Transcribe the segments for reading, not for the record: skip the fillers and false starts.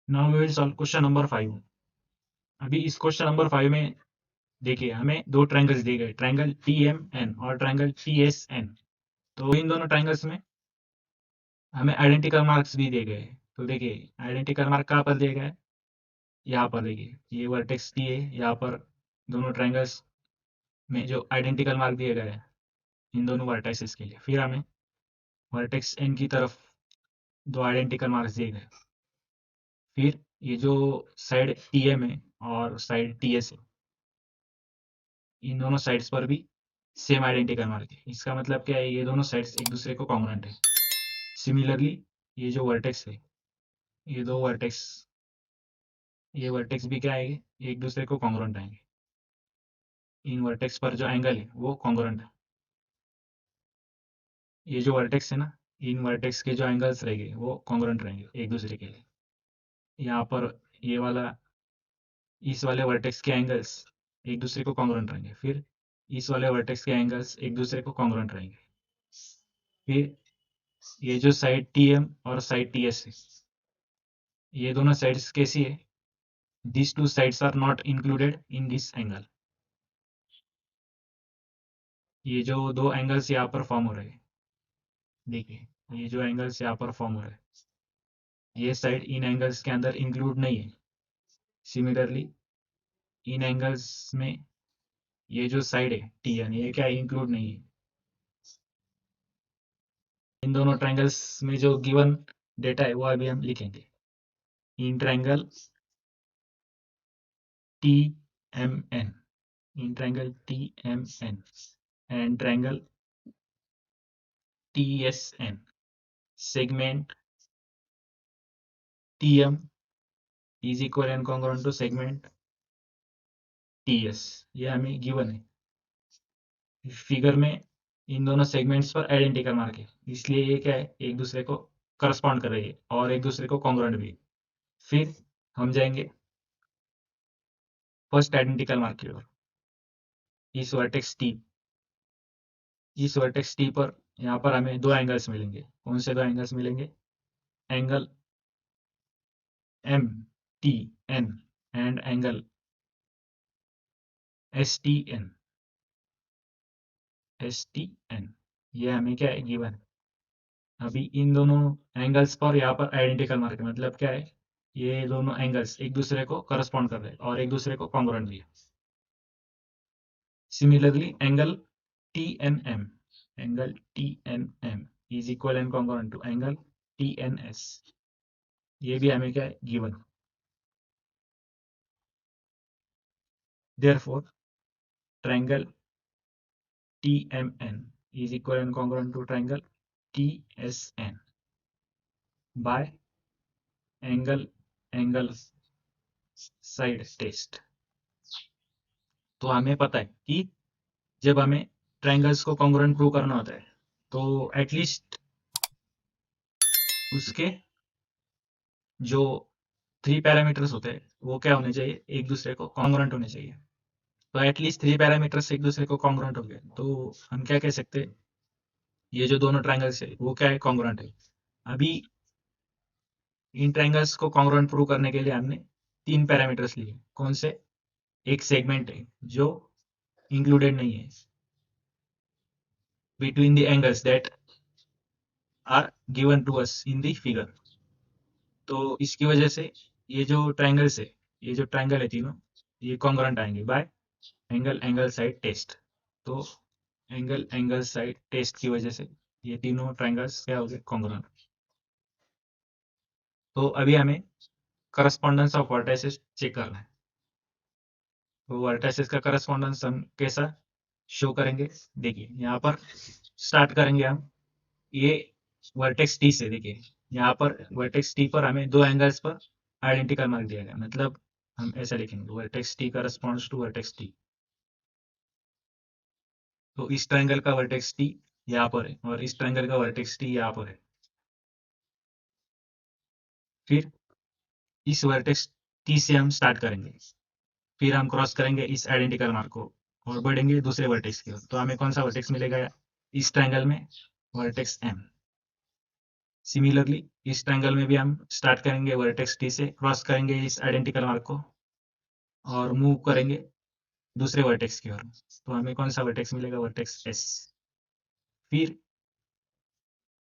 Now we will solve question number 5। अभी इस question number 5 में देखिए हमें दो ट्रायंगल्स दिए गए, ट्रायंगल TMN और ट्रायंगल TSN। तो इन दोनों ट्रायंगल्स में हमें आइडेंटिकल मार्क्स भी दिए गए हैं। तो देखिए आइडेंटिकल मार्क कहाँ पर दिए गए हैं, यहाँ पर देखिए ये वर्टेक्स टी है, यहाँ पर दोनों ट्रायंगल्स में जो आइडेंटिकल मार्क दिए गए हैं इन दोनों वर्टेक्सेस के लिए। फिर हमें वर्टेक्स एन की तरफ दो आइडेंटिकल मार्क्स दिए गए। फिर ये जो साइड TM है और साइड TS है, इन दोनों साइड्स पर भी सेम आइडेंटिकल मार्क है। इसका मतलब क्या है, ये दोनों साइड्स एक दूसरे को कॉन्ग्रुएंट है। सिमिलरली ये जो वर्टेक्स है, ये दो वर्टेक्स, ये वर्टेक्स भी क्या है, एक दूसरे को कॉन्ग्रुएंट आएंगे। इन वर्टेक्स पर जो एंगल है वो कॉन्ग्रुएंट है। ये जो वर्टेक्स है ना, इन वर्टेक्स के जो एंगल्स रहेंगे वो कॉन्ग्रुएंट रहेंगे एक दूसरे के लिए। यहाँ पर ये वाला, इस वाले वर्टेक्स के एंगल्स एक दूसरे को कॉन्ग्रुएंट रहेंगे। फिर इस वाले वर्टेक्स के एंगल्स एक दूसरे को कॉन्ग्रुएंट रहेंगे। फिर ये जो साइड TM और साइड TS है, ये दोनों साइड्स कैसी है, these two sides are not included in this angle। ये जो दो एंगल्स यहाँ पर फॉर्म हो रहे हैं, देखिए ये जो एंगल्स यहाँ पर फॉर्म हो रहे हैं, ये साइड इन एंगल्स के अंदर इंक्लूड नहीं है। सिमिलरली इन एंगल्स में ये जो साइड है TN, ये क्या इंक्लूड नहीं है। इन दोनों ट्रायंगल्स में जो गिवन डेटा है वो अभी हम लिखेंगे। In triangle TMN, in triangle TMN and triangle TSN, segment TM is equal and congruent to segment TS। ये हमें गिवन है। फिगर में इन दोनों सेगमेंट्स पर आइडेंटिकल मार्क है, इसलिए ये क्या है, एक दूसरे को करस्पॉन्ड कर रही है और एक दूसरे को कॉन्ग्रुएंट भी। फिर हम जाएंगे फर्स्ट आइडेंटिकल मार्क की ओर। इस वर्टेक्स T, इस वर्टेक्स T पर यहाँ पर हमें दो एंगल्स मिलेंगे। कौन से दो एंगल्स मिलेंगे, angle MTN and angle STN। ये हमें क्या है, गिवन है। अभी इन दोनों एंगल्स पर यहाँ पर आइडेंटिकल मार्क है, मतलब क्या है, ये दोनों एंगल्स एक दूसरे को करस्पॉन्ड कर रहे हैं और एक दूसरे को कॉन्ग्रुएंट भी है। Similarly angle TNM is equal and congruent to angle TNS। ये भी हमें क्या है, given. Therefore triangle TMN is equal and congruent to triangle TSN by angle side test. तो हमें पता है कि जब हमें ट्रायंगल्स को कॉन्ग्रुएंट प्रूव करना होता है तो एटलीस्ट उसके जो 3 पैरामीटर्स होते हैं वो क्या होने चाहिए, एक दूसरे को कॉन्ग्रुएंट होने चाहिए। तो एटलीस्ट 3 पैरामीटर्स एक दूसरे को कॉन्ग्रुएंट हो गए तो हम क्या कह सकते हैं, ये जो दोनों ट्रायंगल्स है वो क्या है, कॉन्ग्रुएंट है। अभी इन ट्रायंगल्स को कॉन्ग्रुएंट प्रूव करने के लिए हमने 3 पैरामीटर्स लिए। कौन से, एक सेगमेंट है जो इंक्लूडेड नहीं है between the angles that are given to us in the figure। तो इसकी वजह से ये जो ट्रायंगल्स है, ये जो ट्रायंगल है तीनों, ये कॉन्ग्रुएंट आएंगे बाय एंगल साइड टेस्ट। तो एंगल साइड टेस्ट की वजह से ये तीनों ट्रायंगल्स क्या हो गए, कॉन्ग्रुएंट। तो अभी हमें करस्पॉन्डेंस ऑफ वर्टाइसेस चेक करना है। तो वर्टाइसेस का करस्पॉन्डेंस हम कैसा शो करेंगे, देखिए यहाँ पर स्टार्ट करेंगे हम ये वर्टेक्स T से। देखिए यहाँ पर वर्टेक्स T पर हमें दो एंगल्स पर आइडेंटिकल मार्क दिया गया, मतलब हम ऐसा लिखेंगे vertex T corresponds to vertex T। तो इस ट्रायंगल का वर्टेक्स T यहाँ पर है और इस ट्रायंगल का वर्टेक्स T यहाँ पर है। फिर इस वर्टेक्स T से हम स्टार्ट करेंगे, फिर हम क्रॉस करेंगे इस आइडेंटिकल मार्क को और बढ़ेंगे दूसरे वर्टेक्स की ओर। तो हमें कौन सा वर्टेक्स मिलेगा इस ट्रायंगल में, वर्टेक्स M। सिमिलरली इस ट्रायंगल में भी हम स्टार्ट करेंगे वर्टेक्स टी से, क्रॉस करेंगे इस आइडेंटिकल मार्क को और मूव करेंगे दूसरे वर्टेक्स की ओर। तो हमें कौन सा वर्टेक्स मिलेगा? Vertex S. फिर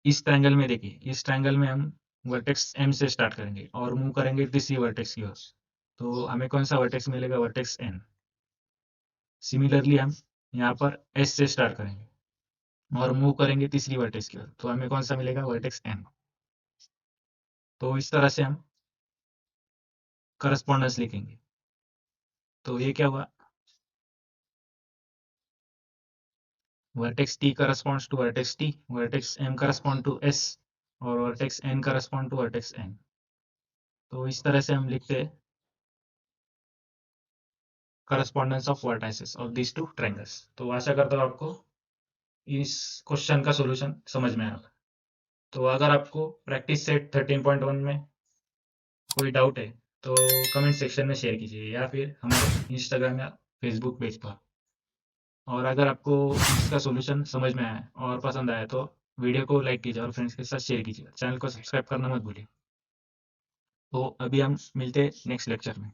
इस ट्रायंगल में देखिए, इस ट्रायंगल में हम वर्टेक्स एम से स्टार्ट करेंगे और मूव करेंगे तीसरी वर्टेक्स की ओर। तो हमें कौन सा वर्टेक्स मिलेगा? Vertex N. सिमिलरली हम यहाँ पर एस से स्टार्ट करेंगे और मूव करेंगे तीसरी वर्टेक्स की ओर। तो हमें कौन सा मिलेगा? Vertex N. तो इस तरह से हम करस्पॉन्डेंस लिखेंगे। तो ये क्या हुआ? Vertex T corresponds to vertex T, vertex M correspond to S और vertex N correspond to vertex N. तो इस तरह से हम लिखते हैं correspondence of vertices of this two triangles. तो आशा करता हूँ आपको इस क्वेश्चन का सॉल्यूशन समझ में आया। तो अगर आपको प्रैक्टिस सेट 13.1 में कोई डाउट है तो कमेंट सेक्शन में शेयर कीजिए या फिर हमारे इंस्टाग्राम या फेसबुक पेज पर। और अगर आपको इसका सॉल्यूशन समझ में आया और पसंद आया तो वीडियो को लाइक कीजिए और फ्रेंड्स के साथ शेयर कीजिए। चैनल को सब्सक्राइब करना मत भूलिए। तो अभी हम मिलते हैं नेक्स्ट लेक्चर में।